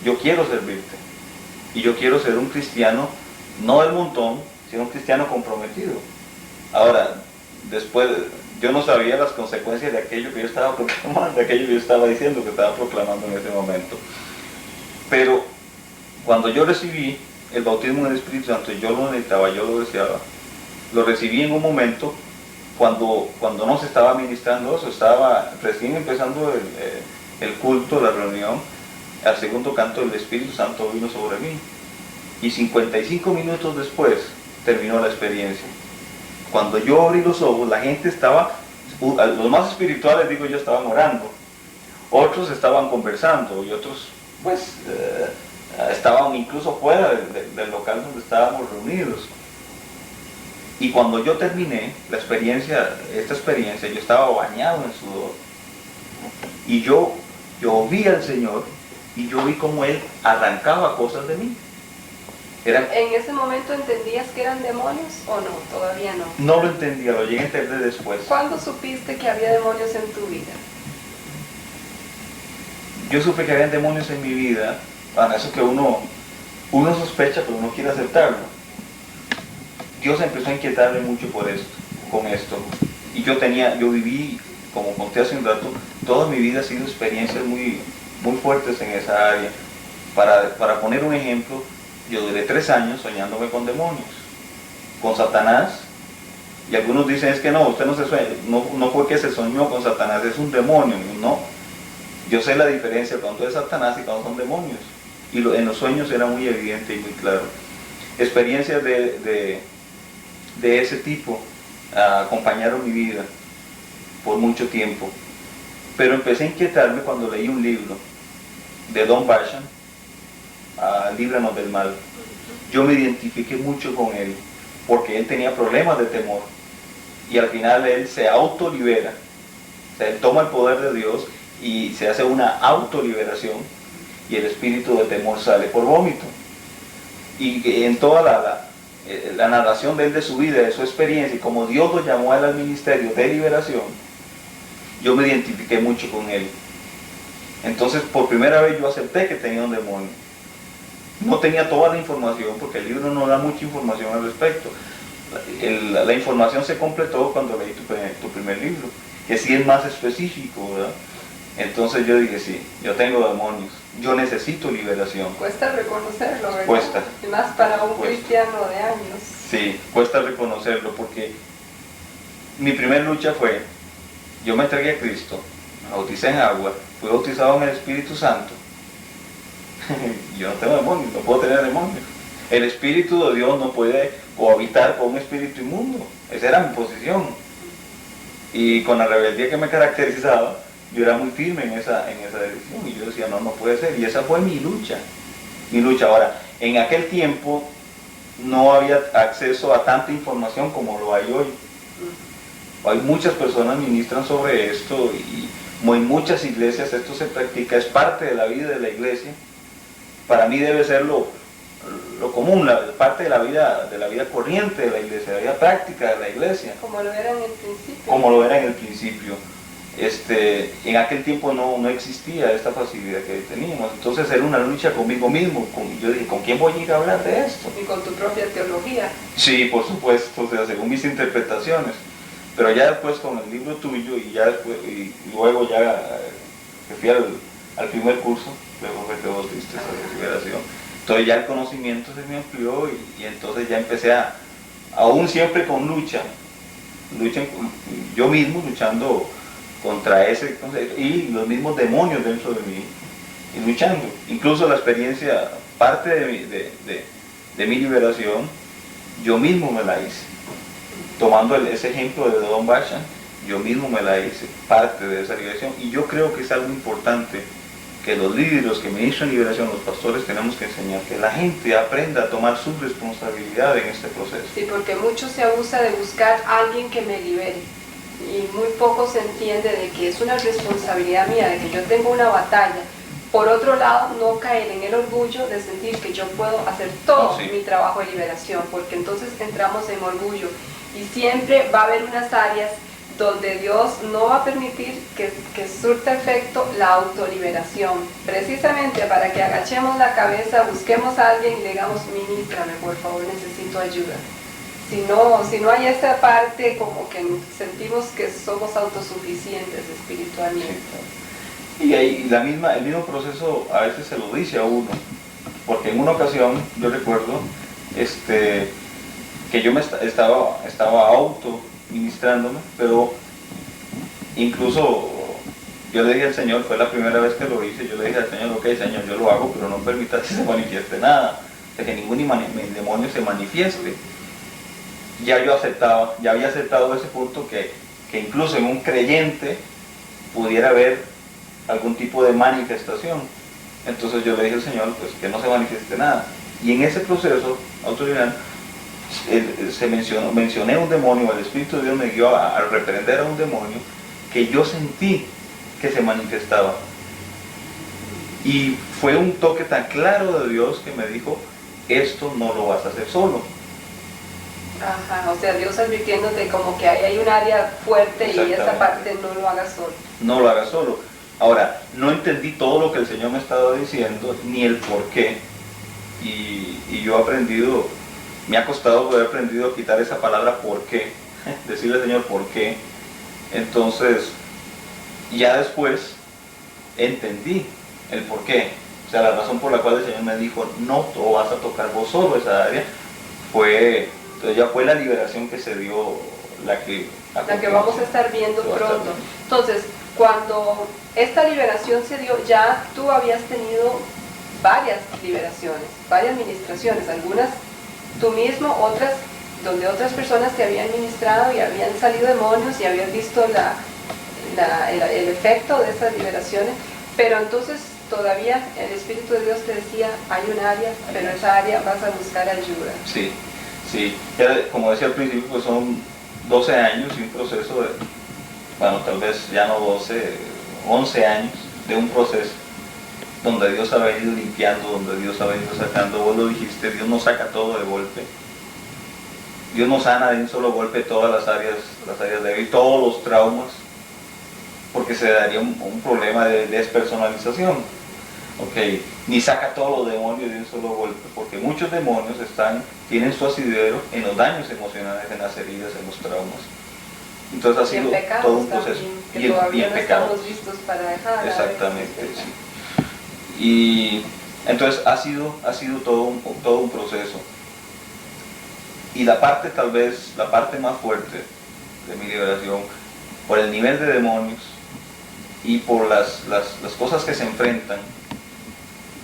yo quiero servirte, y yo quiero ser un cristiano, no del montón, sino un cristiano comprometido. Ahora, después, yo no sabía las consecuencias de aquello que yo estaba proclamando, de aquello que yo estaba diciendo, que estaba proclamando en ese momento. Pero cuando yo recibí el bautismo en el Espíritu Santo, yo lo necesitaba, yo lo deseaba. Lo recibí en un momento cuando no se estaba ministrando eso, estaba recién empezando el culto, la reunión. Al segundo canto el Espíritu Santo vino sobre mí. Y 55 minutos después terminó la experiencia. Cuando yo abrí los ojos, la gente estaba, los más espirituales, digo yo, estaban orando. Otros estaban conversando y otros, pues, estaban incluso fuera del local donde estábamos reunidos. Y cuando yo terminé esta experiencia, yo estaba bañado en sudor. Y yo vi al Señor y yo vi cómo Él arrancaba cosas de mí. ¿En ese momento entendías que eran demonios o no? Todavía no. No lo entendía, lo llegué a entender después. ¿Cuándo supiste que había demonios en tu vida? Yo supe que había demonios en mi vida, bueno, eso que uno sospecha pero no quiere aceptarlo. Dios empezó a inquietarme mucho con esto. Y yo viví, como conté hace un rato, toda mi vida ha sido experiencias muy fuertes en esa área. Para poner un ejemplo, yo duré 3 años soñándome con demonios, con Satanás. Y algunos dicen, es que no, usted no se sueña, no fue que se soñó con Satanás, es un demonio. No, yo sé la diferencia cuando es Satanás y cuando son demonios. Y en los sueños era muy evidente y muy claro. Experiencias de ese tipo acompañaron mi vida por mucho tiempo. Pero empecé a inquietarme cuando leí un libro de Don Bashan, Líbranos del Mal. Yo me identifiqué mucho con él, porque él tenía problemas de temor. Y al final él se autolibera. O sea, él toma el poder de Dios y se hace una autoliberación, y el espíritu de temor sale por vómito. Y en toda la narración de él, de su vida, de su experiencia, y como Dios lo llamó a él al ministerio de liberación, yo me identifiqué mucho con él. Entonces, por primera vez yo acepté que tenía un demonio. No tenía toda la información, porque el libro no da mucha información al respecto. La información se completó cuando leí tu primer libro, que sí es más específico, ¿verdad? Entonces yo dije, sí, yo tengo demonios, yo necesito liberación. Cuesta reconocerlo, ¿verdad? Cuesta. Y más para un cristiano de años. Sí, cuesta reconocerlo, porque mi primera lucha fue, yo me entregué a Cristo, me bauticé en agua, fui bautizado en el Espíritu Santo. Yo no tengo demonios, no puedo tener demonios. El Espíritu de Dios no puede cohabitar con un espíritu inmundo. Esa era mi posición. Y con la rebeldía que me caracterizaba, yo era muy firme en esa decisión. Y yo decía, no puede ser. Y esa fue mi lucha. Ahora, en aquel tiempo no había acceso a tanta información como lo hay hoy. Hay muchas personas que ministran sobre esto, y en muchas iglesias esto se practica, es parte de la vida de la iglesia. Para mí debe ser lo común, parte de la vida corriente de la iglesia, de la vida práctica de la iglesia. Como lo era en el principio. Como lo era en el principio. En aquel tiempo no existía esta facilidad que teníamos. Entonces era una lucha conmigo mismo. Yo dije, ¿con quién voy a ir a hablar de esto? Y con tu propia teología. Sí, por supuesto, o sea, según mis interpretaciones. Pero ya después con el libro tuyo, y luego ya que fui al primer curso, luego fue que vos diste esa liberación. Entonces ya el conocimiento se me amplió, y entonces ya empecé aún siempre con lucha, yo mismo luchando contra ese concepto y los mismos demonios dentro de mí, y luchando. Incluso la experiencia, parte de mi liberación, yo mismo me la hice. Tomando ese ejemplo de Don Bashan, yo mismo me la hice, parte de esa liberación. Y yo creo que es algo importante que los líderes que ministran liberación, los pastores, tenemos que enseñar, que la gente aprenda a tomar su responsabilidad en este proceso. Sí, porque mucho se abusa de buscar a alguien que me libere, y muy poco se entiende de que es una responsabilidad mía, de que yo tengo una batalla. Por otro lado, no caer en el orgullo de sentir que yo puedo hacer todo mi trabajo de liberación, porque entonces entramos en orgullo, y siempre va a haber unas áreas donde Dios no va a permitir que surta efecto la autoliberación, precisamente para que agachemos la cabeza, busquemos a alguien y le digamos, ministrame, por favor, necesito ayuda. Si no hay esa parte, como que sentimos que somos autosuficientes espiritualmente. Y el mismo proceso a veces se lo dice a uno, porque en una ocasión, yo recuerdo, que yo estaba auto ministrándome, pero incluso yo le dije al Señor, fue la primera vez que lo hice, yo le dije al Señor, ok Señor, yo lo hago, pero no permitas que se manifieste nada, que ningún demonio se manifieste. Ya había aceptado ese punto, que incluso en un creyente pudiera haber algún tipo de manifestación. Entonces yo le dije al Señor, pues que no se manifieste nada. Y en ese proceso autoliberal, mencioné un demonio, el Espíritu de Dios me guió a reprender a un demonio que yo sentí que se manifestaba. Y fue un toque tan claro de Dios que me dijo, esto no lo vas a hacer solo. Ajá, o sea, Dios advirtiéndote como que hay un área fuerte, y esa parte no lo hagas solo. No lo hagas solo. Ahora, no entendí todo lo que el Señor me estaba diciendo, ni el por qué. Y yo he aprendido me ha costado haber aprendido a quitar esa palabra ¿por qué? Decirle al Señor ¿por qué? Entonces, ya después entendí el por qué. O sea, la razón por la cual el Señor me dijo, no, tú vas a tocar vos solo esa área, entonces ya fue la liberación que se dio, la que vamos a estar viendo pronto. Entonces, cuando esta liberación se dio, ya tú habías tenido varias liberaciones, varias ministraciones, algunas tú mismo, otras donde otras personas te habían ministrado y habían salido demonios y habías visto el efecto de esas liberaciones, pero entonces todavía el Espíritu de Dios te decía, hay un área, pero esa área vas a buscar ayuda. Sí, sí, ya, como decía al principio, pues son 12 años y un proceso de, bueno, tal vez ya no 12, 11 años de un proceso donde Dios ha venido limpiando, donde Dios ha venido sacando. Vos lo dijiste, Dios no saca todo de golpe. Dios no sana de un solo golpe todas las áreas débiles, todos los traumas, porque se daría un problema de despersonalización. Okay. Ni saca todos los demonios de un solo golpe, porque muchos demonios tienen su asidero en los daños emocionales, en las heridas, en los traumas. Entonces ha sido todo un proceso. Y todavía no estamos listos para dejar. Exactamente, sí. Y entonces ha sido todo un proceso. Y la parte, tal vez, la parte más fuerte de mi liberación, por el nivel de demonios y por las cosas que se enfrentan,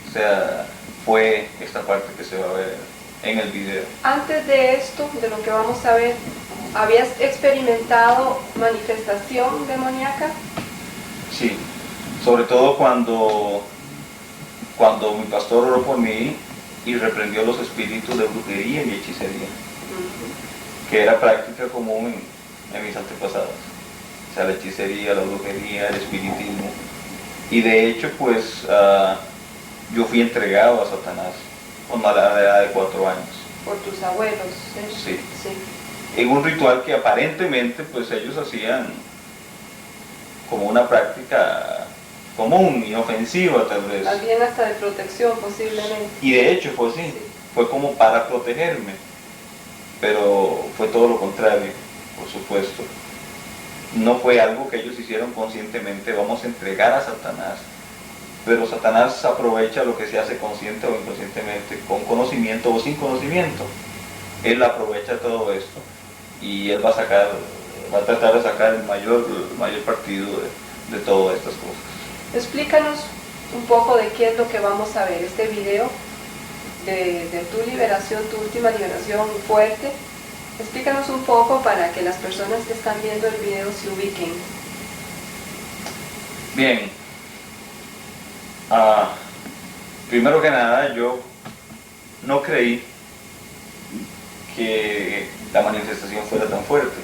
o sea, fue esta parte que se va a ver en el video. Antes de esto, de lo que vamos a ver, ¿habías experimentado manifestación demoníaca? Sí, sobre todo cuando mi pastor oró por mí y reprendió los espíritus de brujería y hechicería, que era práctica común en mis antepasados. O sea, la hechicería, la brujería, el espiritismo. Y de hecho, pues, yo fui entregado a Satanás a la edad de 4 años. Por tus abuelos, Sí. En un ritual que aparentemente, pues, ellos hacían como una práctica común, inofensiva tal vez. Más bien hasta de protección posiblemente. Y de hecho fue así, fue como para protegerme, pero fue todo lo contrario, por supuesto. No fue algo que ellos hicieron conscientemente, vamos a entregar a Satanás, pero Satanás aprovecha lo que se hace consciente o inconscientemente, con conocimiento o sin conocimiento. Él aprovecha todo esto y él va a tratar de sacar el mayor partido de todas estas cosas. Explícanos un poco de qué es lo que vamos a ver, este video de tu liberación, tu última liberación fuerte. Explícanos un poco para que las personas que están viendo el video se ubiquen. Bien, primero que nada, yo no creí que la manifestación fuera tan fuerte.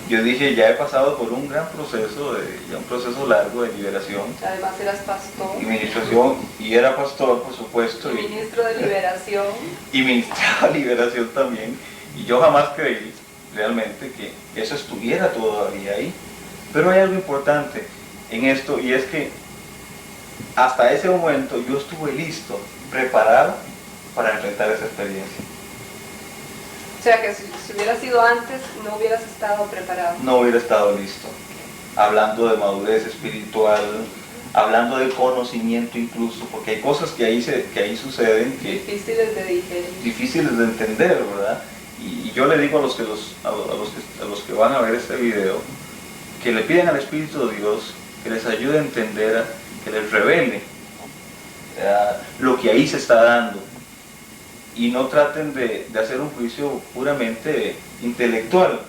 Yo dije, ya he pasado por un gran proceso, un proceso largo de liberación. Además eras pastor. Y ministración, y era pastor, por supuesto. Y ministro de liberación. Y ministraba liberación también. Y yo jamás creí realmente que eso estuviera todavía ahí. Pero hay algo importante en esto, y es que hasta ese momento yo estuve listo, preparado para enfrentar esa experiencia. O sea que si hubiera sido antes, no hubieras estado preparado. No hubiera estado listo. Hablando de madurez espiritual, hablando de conocimiento incluso, porque hay cosas que ahí suceden que difíciles de digerir. Difíciles de entender, ¿verdad? Y yo le digo a los que van a ver este video, que le piden al Espíritu de Dios que les ayude a entender, que les revele lo que ahí se está dando. Y no traten de hacer un juicio puramente intelectual,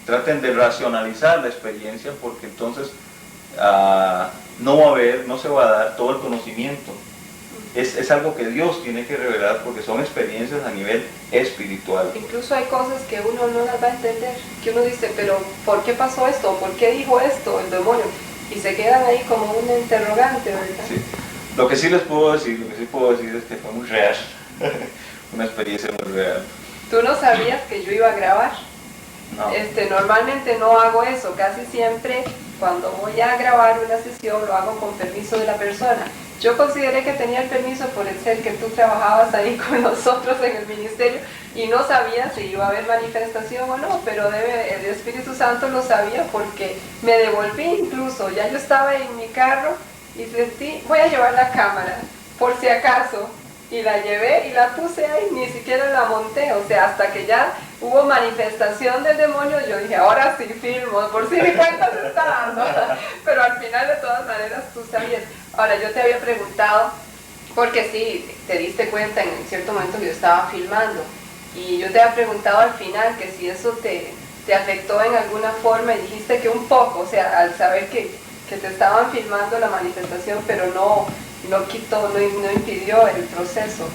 traten de racionalizar la experiencia, porque entonces no se va a dar todo el conocimiento. Es algo que Dios tiene que revelar, porque son experiencias a nivel espiritual. Incluso hay cosas que uno no las va a entender, que uno dice, pero ¿por qué pasó esto? ¿Por qué dijo esto el demonio? Y se quedan ahí como un interrogante, ¿verdad? Sí. Lo que sí puedo decir es que fue muy real. Una experiencia muy real. ¿Tú no sabías que yo iba a grabar? No. Normalmente no hago eso, casi siempre cuando voy a grabar una sesión lo hago con permiso de la persona, Yo consideré que tenía el permiso por el ser que tú trabajabas ahí con nosotros en el ministerio y no sabía si iba a haber manifestación o no, pero el Espíritu Santo lo sabía porque me devolví incluso, ya yo estaba en mi carro y sentí, voy a llevar la cámara, por si acaso, y la llevé y la puse ahí, ni siquiera la monté, o sea, hasta que ya hubo manifestación del demonio, yo dije, ahora sí filmo, por si mi cuenta se está dando, pero al final de todas maneras tú sabías. Ahora, yo te había preguntado, porque sí, te diste cuenta en cierto momento que yo estaba filmando, y yo te había preguntado al final que si eso te afectó en alguna forma, y dijiste que un poco, o sea, al saber que te estaban filmando la manifestación, pero no quitó, no impidió el proceso.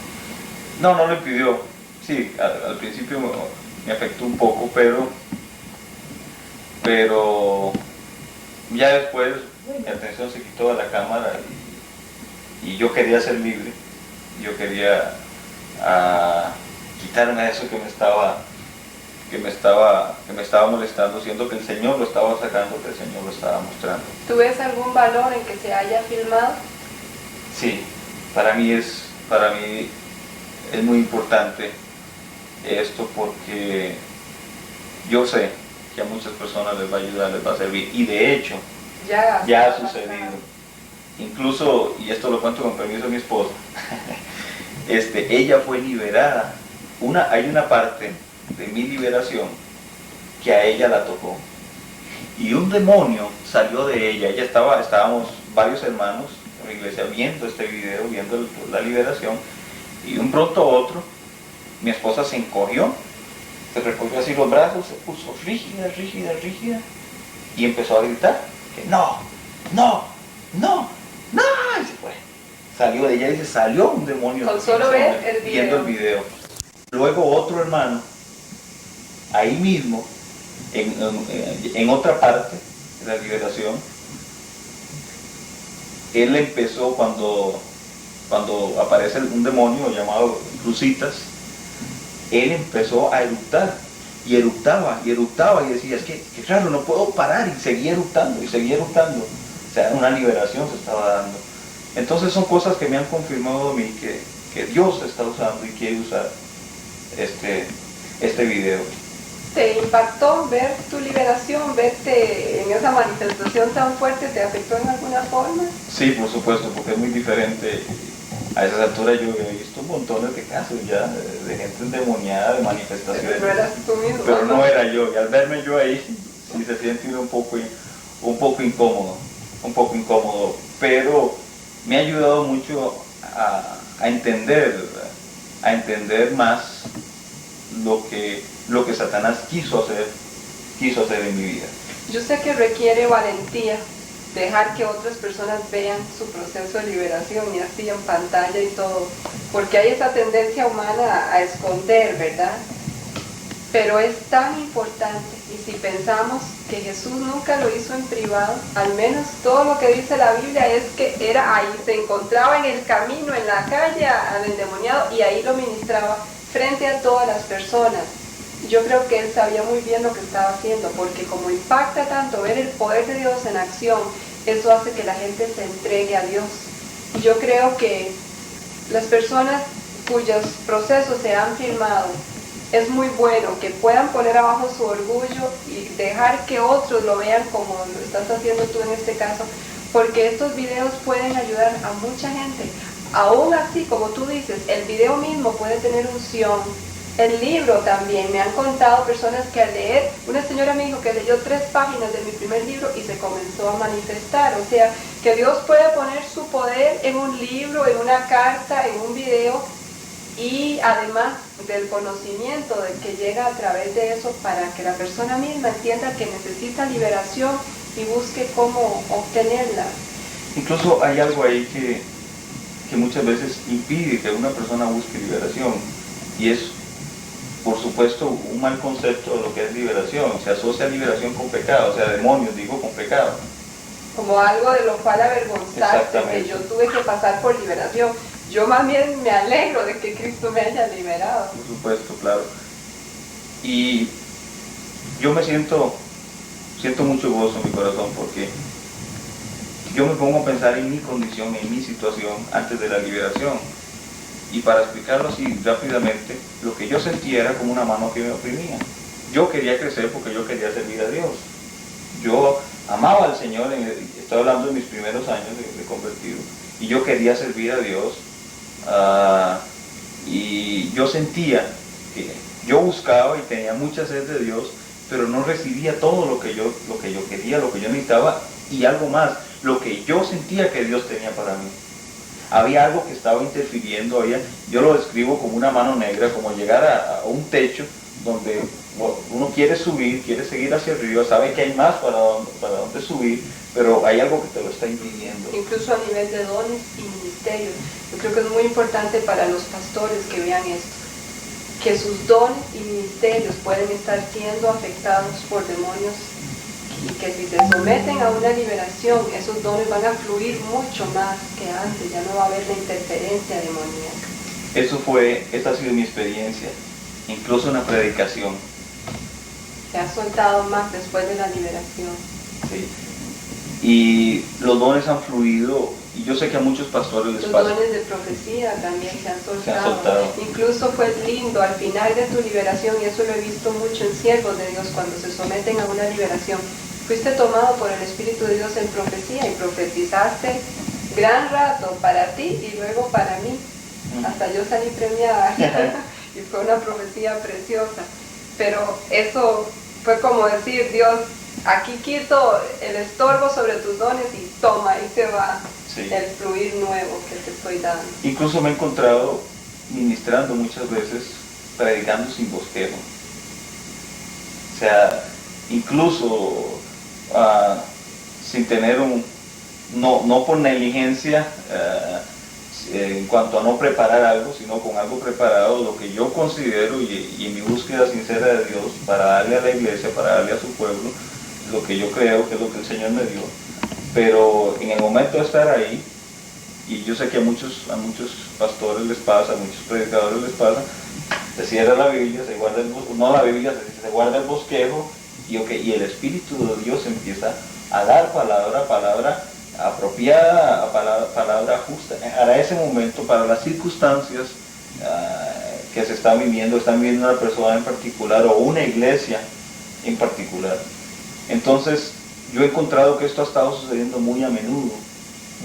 No, no lo impidió. Sí, al principio me afectó un poco, pero ya después mi atención se quitó de la cámara y yo quería ser libre. Yo quería quitarme eso que me estaba molestando, siendo que el Señor lo estaba sacando, que el Señor lo estaba mostrando. ¿Tú ves algún valor en que se haya filmado? Sí, para mí es muy importante esto porque yo sé que a muchas personas les va a ayudar, les va a servir, y de hecho ya ha sucedido. Incluso, y esto lo cuento con permiso de mi esposa, ella fue liberada. Hay una parte de mi liberación que a ella la tocó. Y un demonio salió de ella. Estábamos varios hermanos en la iglesia viendo este video, viendo la liberación, y de un pronto a otro, mi esposa se encogió, se recogió así los brazos, se puso rígida, y empezó a gritar que no, y se fue. Salió de ella y salió un demonio. Con solo ver el video. Viendo el video. Luego otro hermano, ahí mismo, en otra parte de la liberación, él empezó cuando aparece un demonio llamado Crucitas, él empezó a eructar, y eructaba, y decía, es que raro, no puedo parar, y seguía eructando, o sea, una liberación se estaba dando. Entonces son cosas que me han confirmado a mí que Dios está usando y quiere usar este video. ¿Te impactó ver tu liberación, verte en esa manifestación tan fuerte? ¿Te afectó en alguna forma? Sí, por supuesto, porque es muy diferente. A esas alturas yo he visto montones de casos ya de gente endemoniada, de manifestaciones. Pero eras tú mismo. Pero no era yo, y al verme yo ahí sí se siente uno un poco incómodo, pero me ha ayudado mucho a entender más lo que Satanás quiso hacer en mi vida. Yo sé que requiere valentía dejar que otras personas vean su proceso de liberación, y así en pantalla y todo, porque hay esa tendencia humana a esconder, ¿verdad? Pero es tan importante, y si pensamos que Jesús nunca lo hizo en privado, al menos todo lo que dice la Biblia es que era ahí, se encontraba en el camino, en la calle al endemoniado, y ahí lo ministraba frente a todas las personas. Yo creo que él sabía muy bien lo que estaba haciendo, porque como impacta tanto ver el poder de Dios en acción, eso hace que la gente se entregue a Dios. Y yo creo que las personas cuyos procesos se han filmado, es muy bueno que puedan poner abajo su orgullo y dejar que otros lo vean como lo estás haciendo tú en este caso, porque estos videos pueden ayudar a mucha gente. Aún así, como tú dices, el video mismo puede tener unción. El libro también, me han contado personas que al leer, una señora me dijo que leyó 3 páginas de mi primer libro y se comenzó a manifestar. O sea, que Dios puede poner su poder en un libro, en una carta, en un video, y además del conocimiento del que llega a través de eso, para que la persona misma entienda que necesita liberación y busque cómo obtenerla. Incluso hay algo ahí que muchas veces impide que una persona busque liberación, y es, por supuesto, un mal concepto de lo que es liberación. Se asocia liberación con pecado, o sea, demonios, digo, con pecado. Como algo de lo cual avergonzarse, que yo tuve que pasar por liberación. Yo más bien me alegro de que Cristo me haya liberado. Por supuesto, claro. Y yo me siento mucho gozo en mi corazón, porque yo me pongo a pensar en mi condición, en mi situación antes de la liberación. Y para explicarlo así rápidamente, lo que yo sentía era como una mano que me oprimía. Yo quería crecer porque yo quería servir a Dios. Yo amaba al Señor, estoy hablando de mis primeros años de convertido, y yo quería servir a Dios. Y yo sentía que yo buscaba y tenía mucha sed de Dios, pero no recibía todo lo que yo quería, lo que yo necesitaba, y algo más, lo que yo sentía que Dios tenía para mí. Había algo que estaba interfiriendo, yo lo describo como una mano negra, como llegar a un techo donde uno quiere subir, quiere seguir hacia arriba, sabe que hay más para dónde subir, pero hay algo que te lo está impidiendo. Incluso a nivel de dones y ministerios. Yo creo que es muy importante para los pastores que vean esto, que sus dones y ministerios pueden estar siendo afectados por demonios, y que si se someten a una liberación, esos dones van a fluir mucho más que antes, ya no va a haber la interferencia demoníaca. Esa ha sido mi experiencia, incluso en la predicación. Se ha soltado más después de la liberación. Sí. Y los dones han fluido, y yo sé que a muchos pastores les pasa. Los dones de profecía también se han soltado. Incluso fue lindo al final de tu liberación, y eso lo he visto mucho en siervos de Dios cuando se someten a una liberación. Fuiste tomado por el Espíritu de Dios en profecía y profetizaste gran rato para ti y luego para mí. Hasta yo salí premiada y fue una profecía preciosa. Pero eso fue como decir, Dios, aquí quito el estorbo sobre tus dones y toma, ahí se va el fluir nuevo que te estoy dando. Incluso me he encontrado ministrando muchas veces, predicando sin bosquejo. O sea, incluso sin tener no por negligencia en cuanto a no preparar algo, sino con algo preparado, lo que yo considero y en mi búsqueda sincera de Dios para darle a la iglesia, para darle a su pueblo, lo que yo creo que es lo que el Señor me dio. Pero en el momento de estar ahí, y yo sé que a muchos pastores les pasa, a muchos predicadores les pasa, se cierra la Biblia, se guarda se guarda el bosquejo, y el Espíritu de Dios empieza a dar palabra apropiada, palabra justa, para ese momento, para las circunstancias que están viviendo una persona en particular o una iglesia en particular. Entonces, yo he encontrado que esto ha estado sucediendo muy a menudo,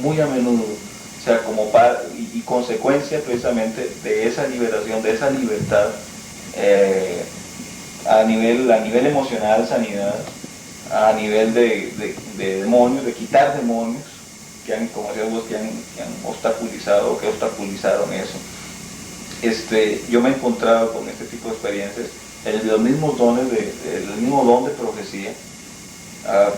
o sea, como y consecuencia precisamente de esa liberación, de esa libertad, a nivel emocional, sanidad, a nivel de demonios, de quitar demonios que han, como decías vos, que han obstaculizado o que obstaculizaron eso. Yo me he encontrado con este tipo de experiencias, los mismos dones, el mismo don de profecía,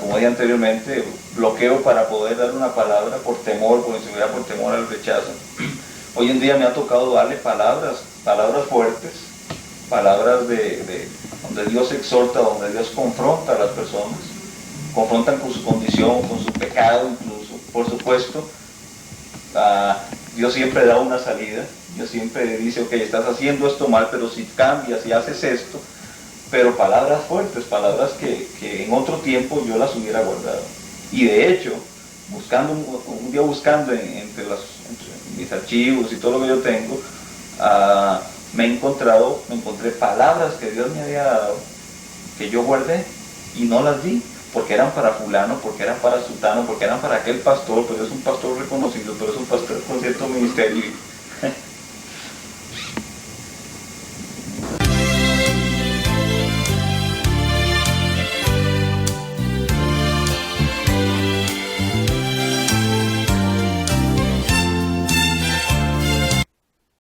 como dije anteriormente, bloqueo para poder dar una palabra por temor, por inseguridad, por temor al rechazo. Hoy en día me ha tocado darle palabras fuertes, palabras donde Dios exhorta, donde Dios confronta a las personas, confrontan con su condición, con su pecado incluso. Por supuesto, Dios siempre da una salida, Dios siempre dice, ok, estás haciendo esto mal, pero si cambias y haces esto, pero palabras fuertes, palabras que en otro tiempo yo las hubiera guardado. Y de hecho, un día buscando entre mis archivos y todo lo que yo tengo, me encontré palabras que Dios me había dado, que yo guardé y no las di, porque eran para fulano, porque eran para sutano, porque eran para aquel pastor, pues es un pastor reconocido, pero es un pastor con cierto ministerio,